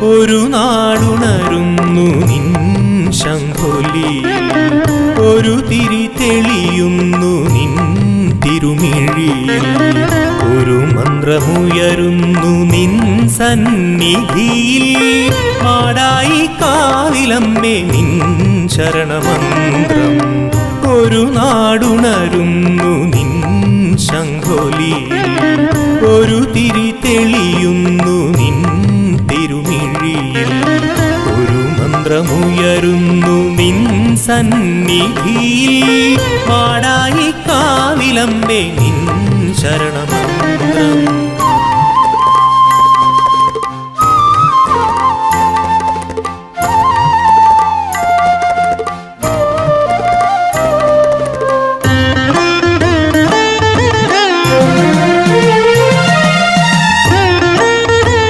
ഒരു നാടുണരുന്നു നിൻ ശംഖൊലി ഒരു തിരി തെളിയുന്നു നിൻ തിരുമിഴിയിൽ ഒരു മന്ത്രമുയരുന്നു നിൻ സന്നിധിയിൽ മാടായി കാവിലമ്മേ നിൻ ശരണമന്ത്രം ഒരു നാടുണരുന്നു നിൻ ശംഖൊലി ഒരു തിരി തെളിയുന്നു നിൻ തിരുമിഴിയിൽ ഒരു മന്ത്രമുയരുന്നു നിൻ സന്നിധിയിൽ മാടായി കാവിലമ്മേ നിൻ ശരണമന്ത്രം